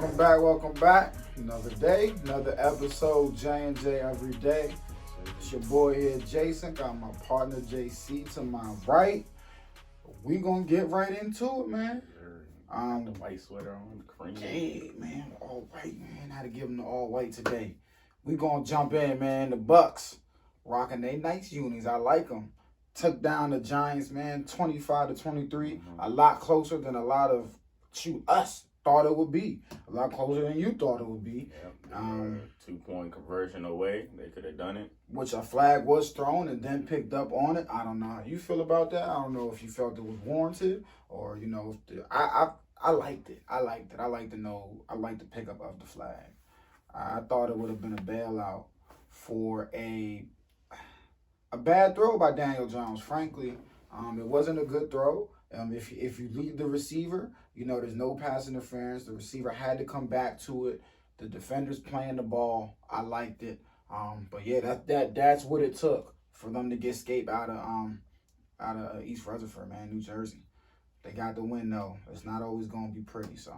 Welcome back. Another day, another episode, J&J every day. It's your boy here, Jason. Got my partner, JC, to my right. We gonna get right into it, man. The white sweater on, cream. Hey, man, all white, man. Had to give them the all white today. We gonna jump in, man. The Bucs rocking their nice unis. I like them. Took down the Giants, man, 25-23. A lot closer than a lot of us thought it would be. A lot closer than you thought it would be. Yep. 2-point conversion away. They could have done it. Which a flag was thrown and then picked up on it. I don't know how you feel about that. I don't know if you felt it was warranted or, you know, if I liked it. I liked it. I like the pickup of the flag. I thought it would have been a bailout for a bad throw by Daniel Jones, frankly. It wasn't a good throw. If you leave the receiver, you know, there's no pass interference. The receiver had to come back to it. The defender's playing the ball. I liked it. But yeah, that's what it took for them to get Escape out of East Rutherford, man, New Jersey. They got the win, though. It's not always going to be pretty, so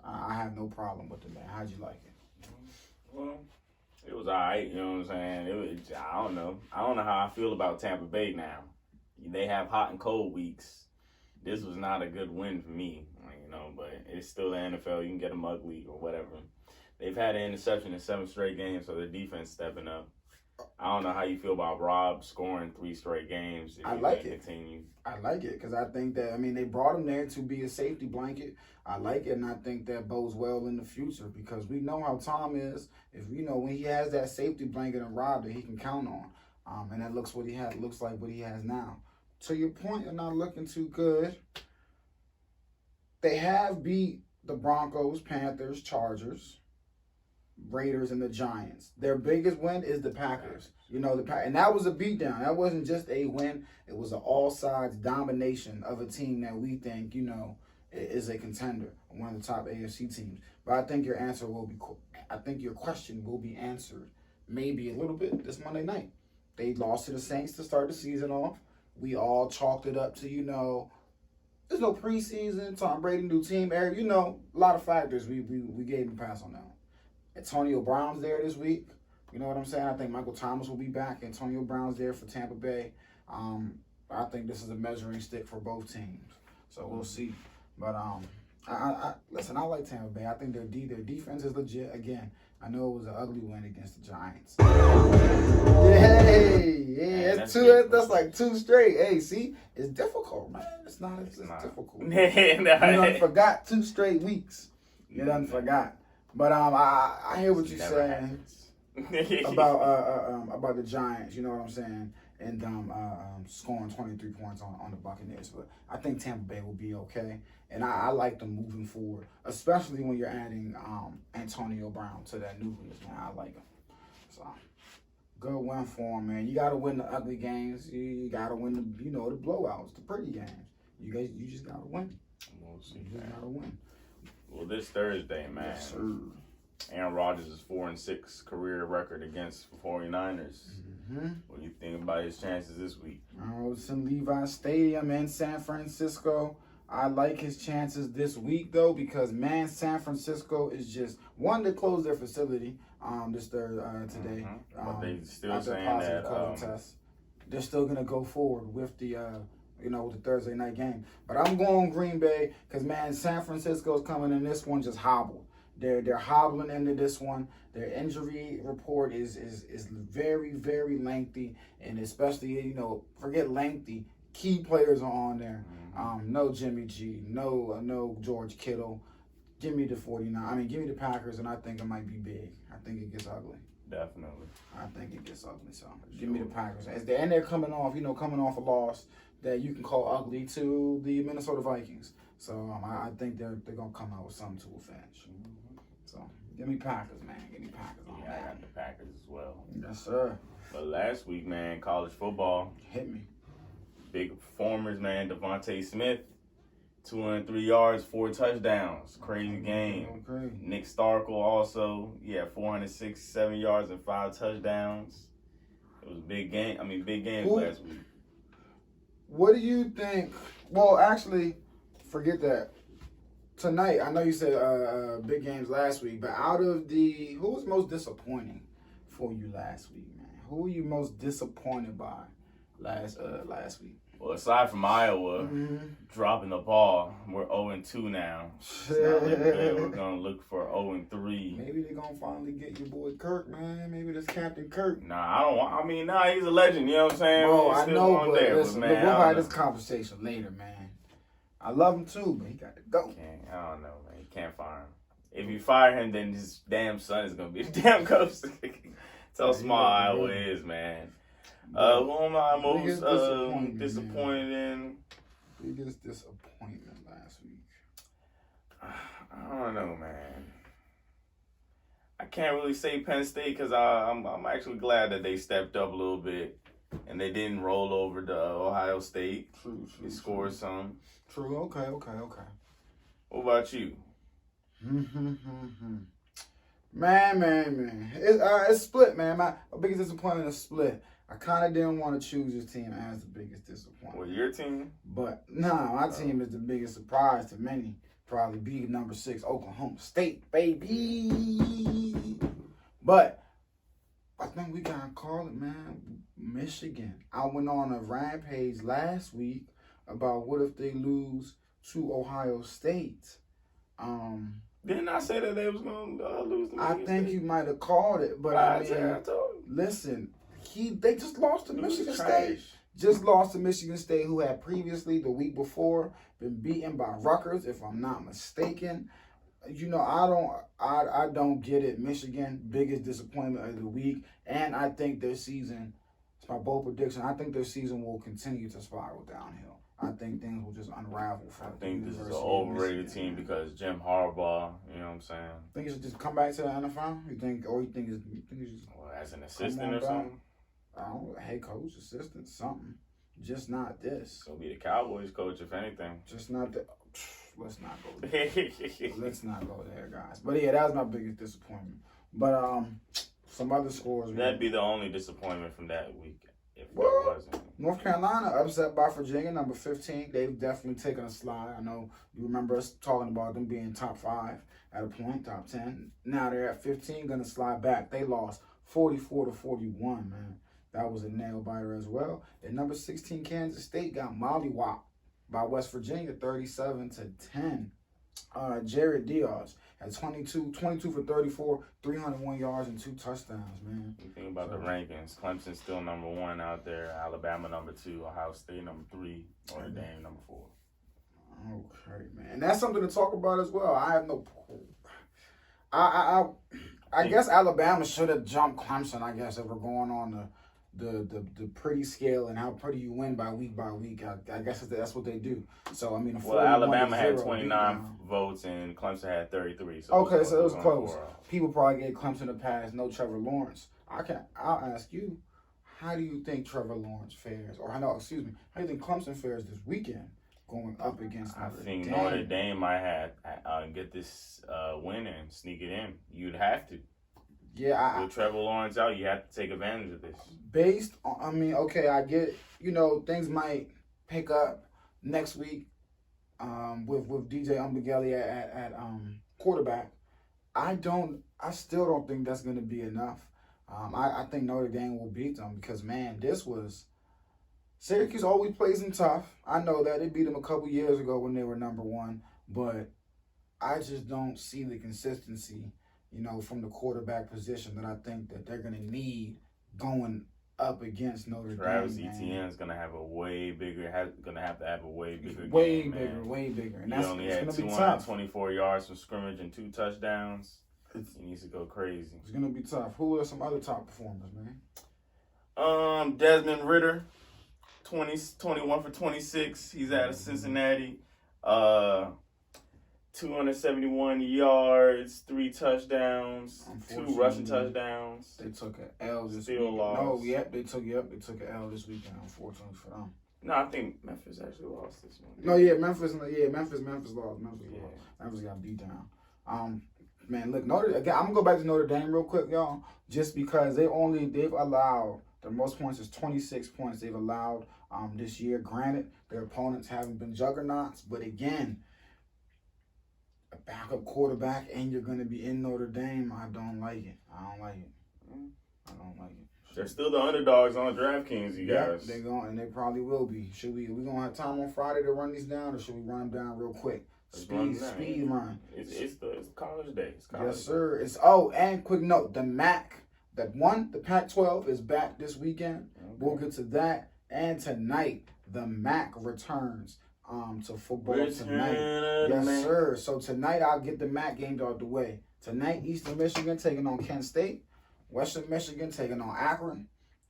I have no problem with it, man. How'd you like it? Well, it was all right, you know what I'm saying? I don't know. I don't know how I feel about Tampa Bay now. They have hot and cold weeks. This was not a good win for me, you know, but it's still the NFL. You can get them ugly or whatever. They've had an interception in 7 straight games, so their defense stepping up. I don't know how you feel about Rob scoring 3 straight games. I like it. Continue. I like it because I think that, they brought him there to be a safety blanket. I like it, and I think that bodes well in the future because we know how Tom is. If you know when he has that safety blanket and Rob that he can count on, and that looks like what he has now. To your point, they're not looking too good. They have beat the Broncos, Panthers, Chargers, Raiders, and the Giants. Their biggest win is the Packers. You know, and that was a beatdown. That wasn't just a win. It was an all-sides domination of a team that we think, you know, is a contender, one of the top AFC teams. But I think your question will be answered maybe a little bit this Monday night. They lost to the Saints to start the season off. We all chalked it up to, you know, there's no preseason, Tom Brady, new team, Eric, you know, a lot of factors. We gave him a pass on that one. Antonio Brown's there this week. You know what I'm saying? I think Michael Thomas will be back. Antonio Brown's there for Tampa Bay. I think this is a measuring stick for both teams. So we'll see. But listen, I like Tampa Bay. I think their defense is legit. Again, I know it was an ugly win against the Giants. That's like 2 straight. Hey, see, it's difficult, man. It's difficult. You done forgot 2 straight weeks. You done forgot. But I hear what you're saying about the Giants. You know what I'm saying, and scoring 23 points on the Buccaneers. But I think Tampa Bay will be okay, and I like them moving forward, especially when you're adding Antonio Brown to that nucleus. Man, I like him. So good win for him, man. You got to win the ugly games. You got to win the the blowouts, the pretty games. You just got to win. We'll see, you just got to win. Well, this Thursday, man, yes, sir. Aaron Rodgers' 4-6 career record against 49ers. Mm-hmm. What do you think about his chances this week? It's in Levi Stadium in San Francisco. I like his chances this week, though, because, man, San Francisco is just one to close their facility today. Mm-hmm. But they still saying that test. They're still going to go forward with the with the Thursday night game. But I'm going Green Bay because, man, San Francisco's coming in this one just hobbled. They're hobbling into this one. Their injury report is very, very lengthy, and especially, forget lengthy, key players are on there. No Jimmy G, no George Kittle. Give me the 49. Give me the Packers, and I think it might be big. I think it gets ugly. Definitely. I think it gets ugly. So give me the Packers. And they're coming off a loss that you can call ugly to the Minnesota Vikings. So I think they're gonna come out with something to avenge. So give me Packers, man. Give me Packers. Yeah, I got the Packers as well. Yes, sir. But last week, man, college football hit me. Big performers, man. Devontae Smith, 203 yards, 4 touchdowns. Crazy game. Okay. Nick Starkel also, 467 yards and 5 touchdowns. It was a big game. Big games last week. What do you think? Well, actually, forget that. tonight, I know you said big games last week, but out of who was most disappointing for you last week, man? Who were you most disappointed by last week? Well, aside from Iowa dropping the ball, we're 0-2 now. It's not looking good. We're gonna look for 0-3. Maybe they're gonna finally get your boy Kirk, man. Maybe this Captain Kirk. Nah, I don't want. I mean, nah, he's a legend. You know what I'm saying? Oh, I know, but listen, man, we'll have this conversation later, man. I love him too, but he got to go. I don't know, man. You can't fire him. If you fire him, then his damn son is gonna be the damn coach. That's how small Iowa is, man. Who am I most disappointed in? Biggest disappointment last week. I don't know, man. I can't really say Penn State because I'm actually glad that they stepped up a little bit and they didn't roll over to Ohio State. True. They scored some. True. Okay. What about you? Man. It's split, man. My biggest disappointment is split. I kind of didn't want to choose this team as the biggest disappointment. Well, your team? But, my team is the biggest surprise to many. Probably be number 6, Oklahoma State, baby. But I think we got to call it, man, Michigan. I went on a rampage last week about what if they lose to Ohio State. Didn't I say that they was going to lose to Michigan I think State? you might have called it, but I told you. Listen, they just lost to Michigan State. Just lost to Michigan State, who had previously, the week before, been beaten by Rutgers, if I'm not mistaken. You know, I don't get it. Michigan, biggest disappointment of the week. And I think their season, it's my bold prediction, I think their season will continue to spiral downhill. I think things will just unravel for I think this is an overrated team because Jim Harbaugh, you know what I'm saying? Think he should just come back to the NFL? You think he's just as an assistant or something? I don't know, head coach, assistant, something. Just not this. He'll be the Cowboys coach, if anything. Just not the. Let's not go there. Let's not go there, guys. But yeah, that was my biggest disappointment. But some other scores. That'd be the only disappointment from that week, if there wasn't. North Carolina upset by Virginia, number 15. They've definitely taken a slide. I know you remember us talking about them being top 5 at a point, top 10. Now they're at 15, gonna slide back. They lost 44-41, man. That was a nail biter as well. And number 16, Kansas State got mollywopped by West Virginia, 37-10. Jared Diaz had 22 for 34, 301 yards and 2 touchdowns, man. You think about the rankings. Clemson's still number 1 out there. Alabama number 2. Ohio State number 3. Notre Dame number 4. Okay, man. And that's something to talk about as well. I have no. I guess Alabama should have jumped Clemson. I guess if we're going on the pretty scale and how pretty you win by week. I guess that's what they do. So I mean, Alabama had 29 votes and Clemson had 33. So okay, so it was close. People probably gave Clemson a pass. No Trevor Lawrence. I'll ask you, how do you think Trevor Lawrence fares? Or how do you think Clemson fares this weekend going up against Notre Dame? I think Notre Dame might have get this win and sneak it in. You'd have to. Yeah, with Trevor Lawrence out, you have to take advantage of this. Based on, I get, things might pick up next week with DJ Umbageli at quarterback. I still don't think that's going to be enough. I think Notre Dame will beat them because, man, Syracuse always plays them tough. I know that. They beat them a couple years ago when they were number 1, but I just don't see the consistency from the quarterback position that I think that they're going to need going up against Notre Dame. Travis Etienne is going to have a way bigger, going to have a way bigger way game, bigger, man. Way bigger. And he only had 224 yards from scrimmage and 2 touchdowns. He needs to go crazy. It's going to be tough. Who are some other top performers, man? Desmond Ridder, 21 for 26. He's out of Cincinnati. 271 yards, 3 touchdowns, 2 rushing touchdowns. They took an L this week. No, they took an L this weekend, unfortunately for them. No, I think Memphis actually lost this one. No, yeah, Memphis lost. Memphis got beat down. Man, look, again, I'm gonna go back to Notre Dame real quick, y'all, just because they've allowed the most points is 26 points they've allowed this year. Granted, their opponents haven't been juggernauts, but again, a backup quarterback and you're gonna be in Notre Dame. I don't like it. I don't like it. They're still the underdogs on DraftKings, you guys. They're going, and they probably will be. We gonna have time on Friday to run these down, or should we run them down real quick? Speed run. It's college day. Yes, sir. And quick note: the Pac-12 is back this weekend. Okay. We'll get to that. And tonight, the MAC returns to football tonight. Yes, sir. So tonight, I'll get the MAC games out the way. Tonight, Eastern Michigan taking on Kent State. Western Michigan taking on Akron.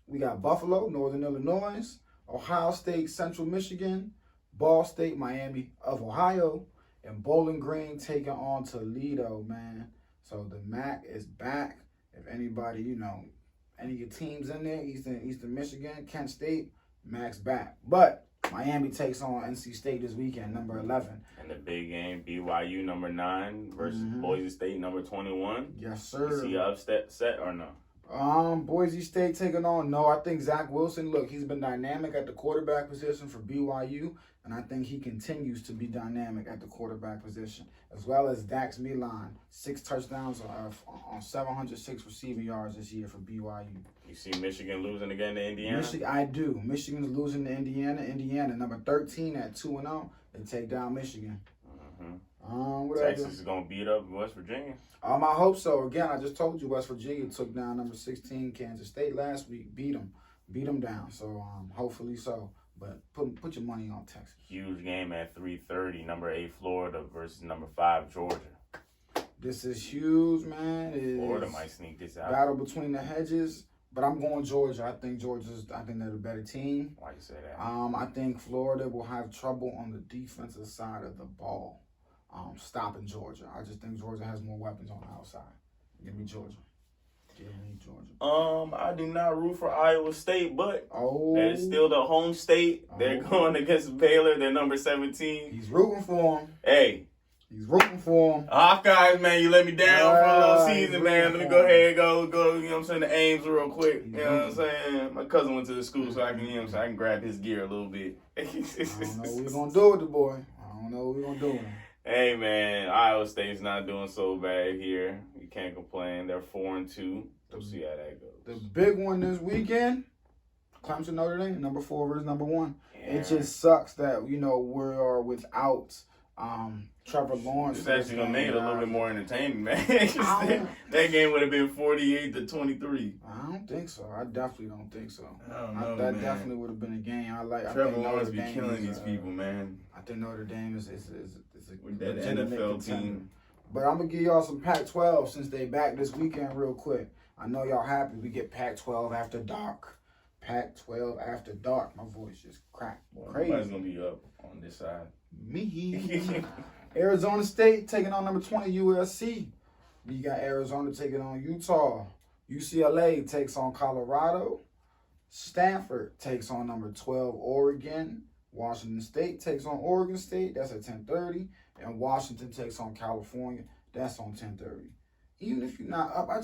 We got Buffalo, Northern Illinois, Ohio State, Central Michigan, Ball State, Miami of Ohio, and Bowling Green taking on Toledo, man. So the MAC is back. If anybody, any of your teams in there, Eastern Michigan, Kent State, MAC's back. But Miami takes on NC State this weekend, number 11. And the big game, BYU number 9 versus Boise State number 21. Yes, sir. You see an upset set or no? Boise State taking on. No, I think Zach Wilson. Look, he's been dynamic at the quarterback position for BYU, and I think he continues to be dynamic at the quarterback position, as well as Dax Milan, 6 touchdowns on 706 receiving yards this year for BYU. You see Michigan losing again to Indiana? I do. Michigan's losing to Indiana. Indiana, number 13 at 2-0. They take down Michigan. Texas is going to beat up West Virginia. I hope so. Again, I just told you West Virginia took down number 16 Kansas State last week. Beat them down. So hopefully so. But put your money on Texas. Huge game at 3:30. Number 8 Florida versus number 5 Georgia. This is huge, man. Florida might sneak this out. Battle between the hedges. But I'm going Georgia. I think they're the better team. Why you say that? I think Florida will have trouble on the defensive side of the ball, stopping Georgia. I just think Georgia has more weapons on the outside. Give me Georgia. I do not root for Iowa State, but they're still the home state. They're going against Baylor. They're number 17. He's rooting for them. Hey. He's rooting for him. Hawkeyes, man, you let me down for a little season, man. Let me go ahead and go, you know what I'm saying, to Ames real quick. You know what I'm saying? My cousin went to the school, so I can grab his gear a little bit. I don't know what we're going to do with the boy. I don't know what we're going to do with him. Hey, man, Iowa State's not doing so bad here. You can't complain. They're 4-2. We'll see how that goes. The big one this weekend, Clemson Notre Dame, number 4 versus number 1. Yeah. It just sucks that, we are without Trevor Lawrence. It's actually going to make it a little bit more entertaining, man. That game would have been 48-23. I don't think so. I definitely don't think so. I don't know, that definitely would have been a game. Trevor Lawrence be killing these people, man. I think Notre Dame is a with that NFL team. But I'm going to give y'all some Pac-12 since they back this weekend real quick. I know y'all happy. We get Pac-12 after dark. Pac-12 after dark. My voice just cracked. Crazy. Everybody's going to be up on this side. Me. Arizona State taking on number 20 USC. We got Arizona taking on Utah. UCLA takes on Colorado. Stanford takes on number 12 Oregon. Washington State takes on Oregon State. That's at 10:30. And Washington takes on California. That's on 10:30. Even if you're not up, I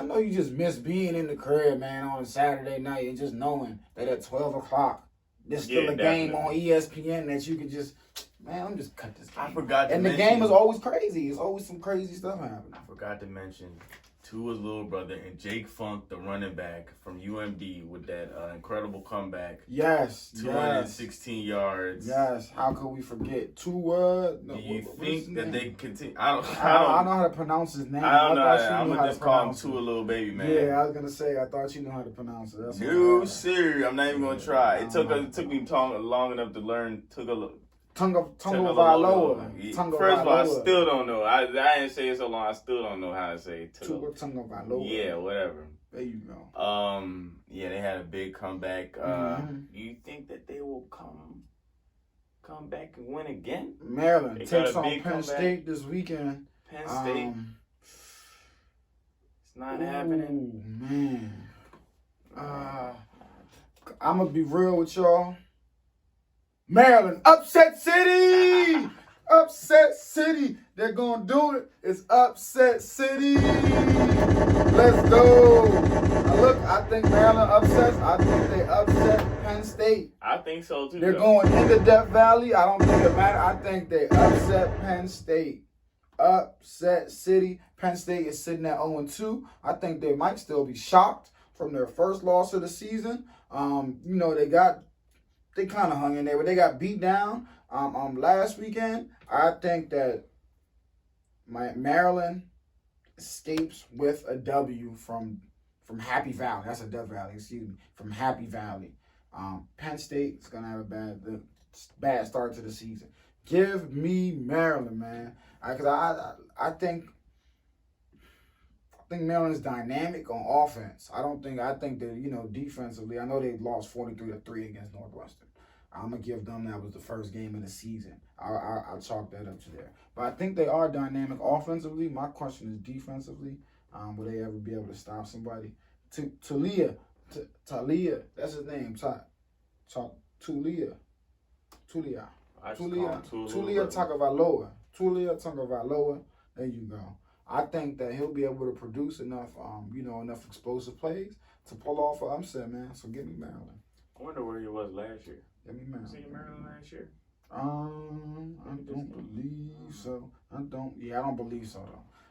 know you just miss being in the crib, man, on a Saturday night and just knowing that at 12 o'clock, there's still a game on ESPN that you can just, man, let me just cut this game. I forgot to mention. And the game is always crazy. It's always some crazy stuff happening. I forgot to mention Tua's little brother and Jake Funk, the running back from UMD, with that incredible comeback. Yes. 216 yards. Yes. How could we forget Tua? Do you think that they continue? I don't know how to pronounce his name. I don't know. I'm gonna just call him Tua little baby, man. Yeah, I was gonna say I thought you knew how to pronounce it. That's no, sir. I'm not even gonna try. It took me long enough to learn. Tonga Valoa. First of all, I still don't know. I didn't say it so long. I still don't know how to say Tonga Valoa. Yeah, whatever. There you go. Yeah, they had a big comeback. You think that they will come back and win again? Maryland takes on Penn State this weekend. Penn State. It's not happening. Man. I'm gonna be real with y'all. Maryland, upset city! upset city. They're going to do it. It's upset city. Let's go. I think Maryland upsets. I think they upset Penn State. I think so too. They're going into Death Valley. I don't think it matters. I think they upset Penn State. Upset city. Penn State is sitting at 0-2. I think they might still be shocked from their first loss of the season. They kind of hung in there, but they got beat down last weekend. I think that Maryland escapes with a W from Happy Valley. That's a Death Valley, excuse me. From Happy Valley. Penn State is going to have a bad start to the season. Give me Maryland, man. Because I think Maryland's dynamic on offense. I think that, defensively, I know they lost 43-3 against Northwestern. I'm going to give them that was the first game of the season. I'll chalk that up to there. But I think they are dynamic offensively. My question is defensively. Will they ever be able to stop somebody? Talia, that's his name. Tulia Tagovailoa. There you go. I think that he'll be able to produce enough explosive plays to pull off an upset, man. So give me Maryland. I wonder where he was last year. Give me Maryland. Was he in Maryland last year? I don't believe so. I don't believe so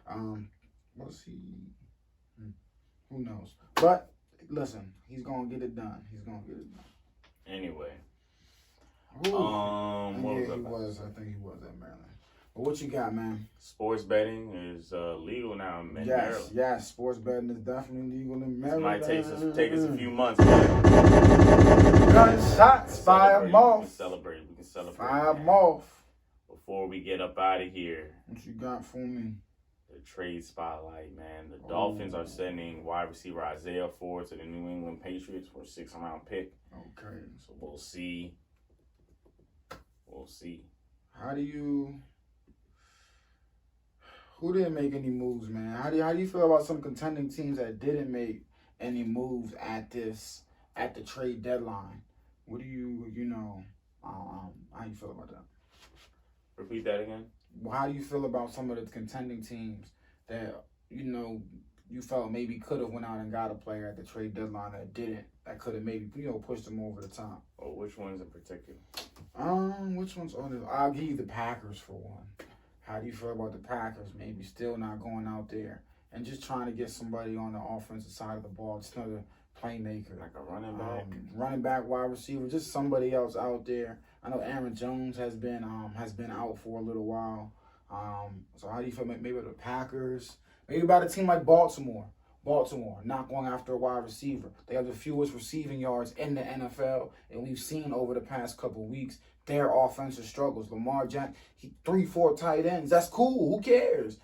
though. Was he? Who knows? But listen, he's gonna get it done. Anyway. I think he was at Maryland. But what you got, man? Sports betting is legal now in Maryland. Yes, sports betting is definitely legal in Maryland. It might take us a few months. Gunshots, fire them off. We can celebrate. Fire them off. Before we get up out of here. What you got for me? The trade spotlight, man. The Dolphins are sending wide receiver Isaiah Ford to the New England Patriots for a 6th-round pick. Okay. So we'll see. Who didn't make any moves, man? How do you feel about some contending teams that didn't make any moves at the trade deadline? What do how you feel about that? Repeat that again. How do you feel about some of the contending teams that you felt maybe could have went out and got a player at the trade deadline that didn't, that could have maybe pushed them over the top? Or which ones in particular? Which ones on this? I'll give you the Packers for one. How do you feel about the Packers maybe still not going out there and just trying to get somebody on the offensive side of the ball, just another playmaker, like a running back, wide receiver, just somebody else out there? I know Aaron Jones has been out for a little while. So how do you feel maybe the Packers? Maybe about a team like Baltimore. Not going after a wide receiver. They have the fewest receiving yards in the NFL, and we've seen over the past couple of weeks their offensive struggles. Lamar Jackson, 3-4 tight ends. That's cool. Who cares?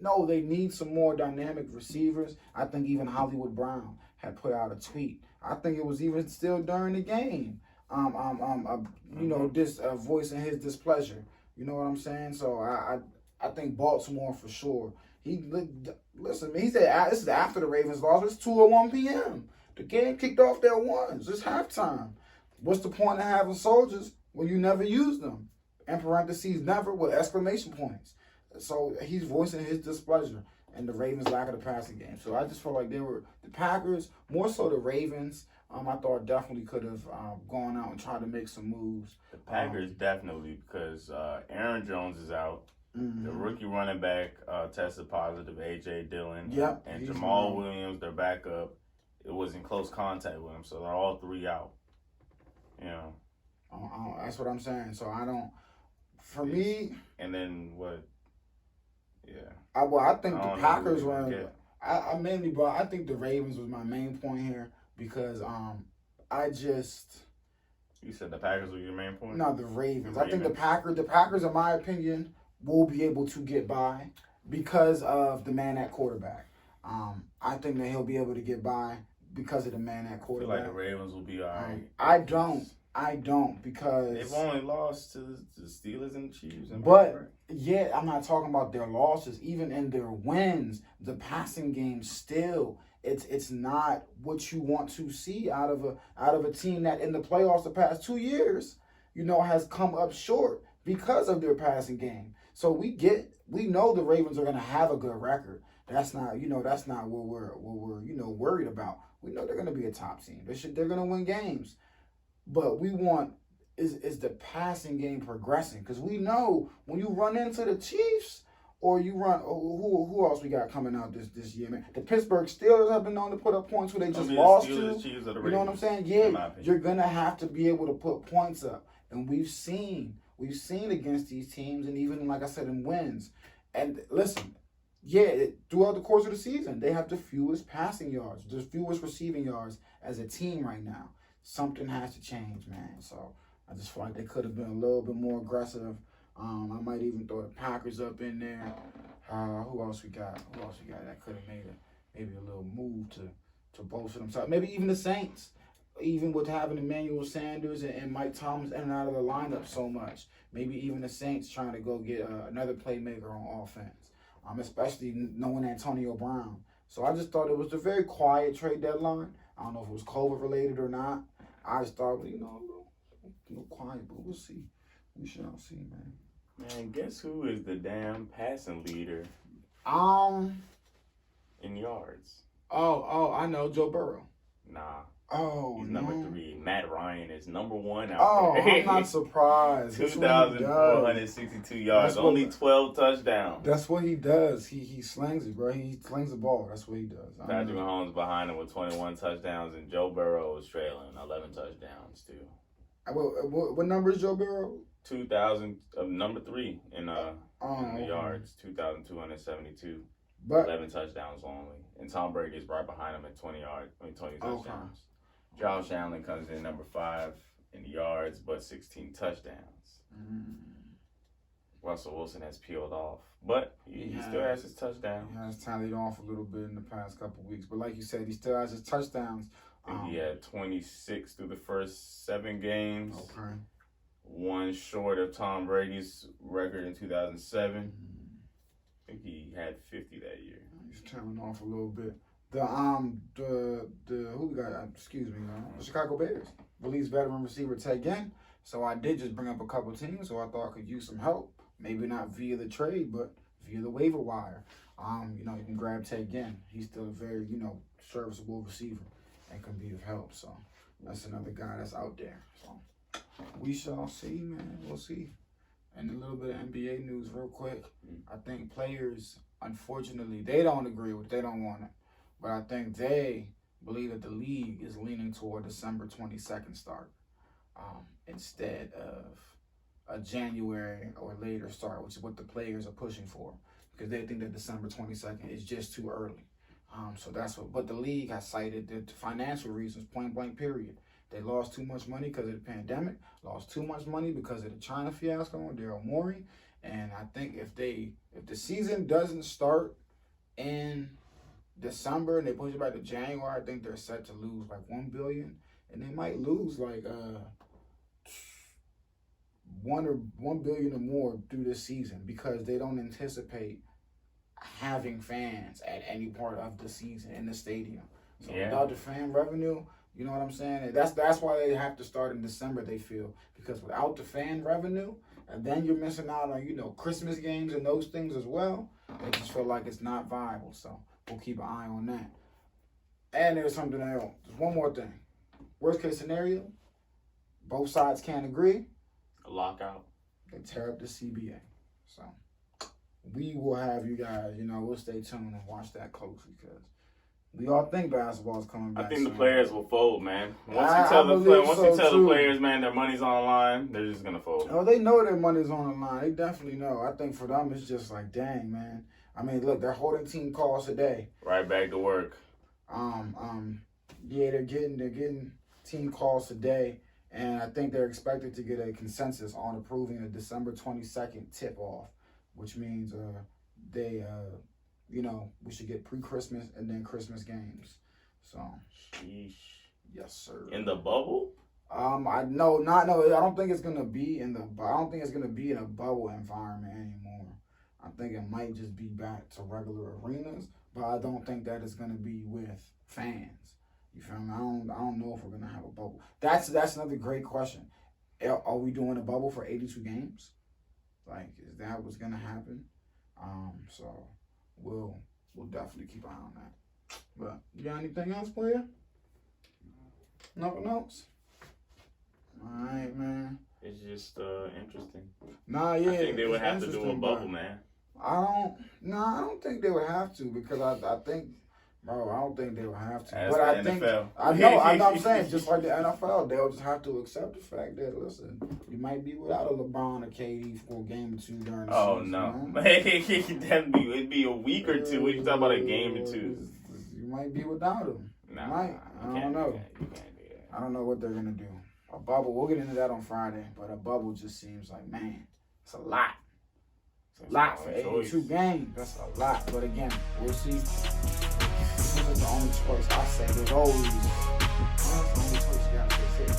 No, they need some more dynamic receivers. I think even Hollywood Brown had put out a tweet. I think it was even still during the game. Voicing his displeasure. You know what I'm saying? So I think Baltimore for sure. Listen, he said this is after the Ravens lost. It's 2:01 p.m. The game kicked off at 1. It's halftime. What's the point of having soldiers when you never use them? In parentheses, never with exclamation points. So he's voicing his displeasure and the Ravens' lack of the passing game. So I just felt like they were the Packers, more so the Ravens. I thought definitely could have gone out and tried to make some moves. The Packers definitely, because Aaron Jones is out. Mm-hmm. The rookie running back tested positive, A.J. Dillon. Yep, and Jamal Williams, their backup, it was in close contact with him. So they're all three out. That's what I'm saying. So I don't, for me. And then what? Yeah. I think the Packers were. I think the Ravens was my main point here because You said the Packers were your main point? No, the Ravens. I think the Packers, in my opinion, will be able to get by because of the man at quarterback. I think that he'll be able to get by because of the man at quarterback. I feel like the Ravens will be all right. I don't because they've only lost to the Steelers and the Chiefs. But yeah, I'm not talking about their losses. Even in their wins, the passing game still it's not what you want to see out of a team that in the playoffs the past 2 years, has come up short because of their passing game. So we know the Ravens are going to have a good record. That's not what we're worried about. We know they're going to be a top team. They're going to win games. But we want is the passing game progressing, because we know when you run into the Chiefs or you run who else we got coming out this year, man. The Pittsburgh Steelers have been known to put up points who they just lost to. Chiefs, or the you know what I'm saying? Yeah, you're gonna have to be able to put points up, and we've seen against these teams, and even like I said in wins. And listen, throughout the course of the season, they have the fewest passing yards, the fewest receiving yards as a team right now. Something has to change, man. So I just feel like they could have been a little bit more aggressive. I might even throw the Packers up in there. Who else we got? That could have made maybe a little move to bolster themselves. Maybe even the Saints, even with having Emmanuel Sanders and Mike Thomas in and out of the lineup so much. Maybe even the Saints trying to go get another playmaker on offense, especially knowing Antonio Brown. So I just thought it was a very quiet trade deadline. I don't know if it was COVID related or not. I just thought, a little quiet, but we'll see. We shall see, man. Man, guess who is the damn passing leader? In yards. Oh, I know, Joe Burrow. Nah. Oh, he's number 3. Matt Ryan is number 1 out there. I'm not surprised. 2,462 yards, only 12 touchdowns. That's what he does. He slings it, bro. He slings the ball. That's what he does. Patrick Mahomes behind him with 21 touchdowns, and Joe Burrow is trailing 11 touchdowns too. What number is Joe Burrow? 2,000, number 3 in the yards, 2,272. But 11 touchdowns only, and Tom Brady is right behind him at 20 touchdowns. Okay. Josh Allen comes in number 5 in yards, but 16 touchdowns. Russell Wilson has peeled off, but he still has his touchdown. He has tallied off a little bit in the past couple of weeks, but like you said, he still has his touchdowns. He had 26 through the first 7 games. Okay. One short of Tom Brady's record in 2007. I think he had 50 that year. He's tailing off a little bit. The who we got? The Chicago Bears released veteran receiver Ted Ginn. So I did just bring up a couple teams, so I thought I could use some help. Maybe not via the trade, but via the waiver wire. You can grab Ted Ginn. He's still a very serviceable receiver and can be of help. So that's another guy that's out there. So we shall see, man. We'll see. And a little bit of NBA news real quick. I think players, unfortunately, they don't agree with it. They don't want it. But I think they believe that the league is leaning toward December 22nd start instead of a January or later start, which is what the players are pushing for, because they think that December 22nd is just too early. So that's but the league has cited the financial reasons, point blank period. They lost too much money because of the pandemic, lost too much money because of the China fiasco on Daryl Morey. And I think if the season doesn't start in December and they push it back to January, I think they're set to lose like $1 billion, and they might lose like $1 billion or more through this season, because they don't anticipate having fans at any part of the season in the stadium. So without the fan revenue, you know what I'm saying? That's why they have to start in December, they feel, because without the fan revenue, and then you're missing out on Christmas games and those things as well. They just feel like it's not viable. So we'll keep an eye on that. And there's something else. There's one more thing. Worst case scenario, both sides can't agree. A lockout. They tear up the CBA. So we will have you guys, we'll stay tuned and watch that closely, because we all think basketball is coming back. I think the players will fold, man. Once you tell the players, man, their money's on the line, they're just gonna fold. Oh, they know their money's on the line. They definitely know. I think for them, it's just like, dang, man. I mean, look, they're holding team calls today. Right back to work. They're getting team calls today, and I think they're expected to get a consensus on approving a December 22nd tip-off, which means we should get pre-Christmas and then Christmas games. So, sheesh. Yes, sir. In the bubble? I don't think it's gonna be in a bubble environment anymore. I think it might just be back to regular arenas, but I don't think that it's gonna be with fans. You feel me? I don't know if we're gonna have a bubble. That's another great question. Are we doing a bubble for 82 games? that was gonna happen. So we'll definitely keep an eye on that. But you got anything else, player? Nothing else? All right, man. It's just interesting. Nah, yeah. I think they would have to do a interesting, bubble, bro. man. I don't think they would have to because I think, bro, I don't think they would have to. That's But the I think, NFL. I know I'm saying, just like the NFL, they'll just have to accept the fact that, listen, you might be without a LeBron or KD for a game or two during the Oh, season. no. Man. It'd be a week or two. What you talking about, a game or two? You might be without them. Nah, might. I don't know. You can't do that. I don't know what they're going to do. A bubble, we'll get into that on Friday, but a bubble just seems like, man, it's a lot. It's a lot for 82 games. That's a lot. But again, we'll see. This is the only choice I say. There's always, that's the only choice you got to say.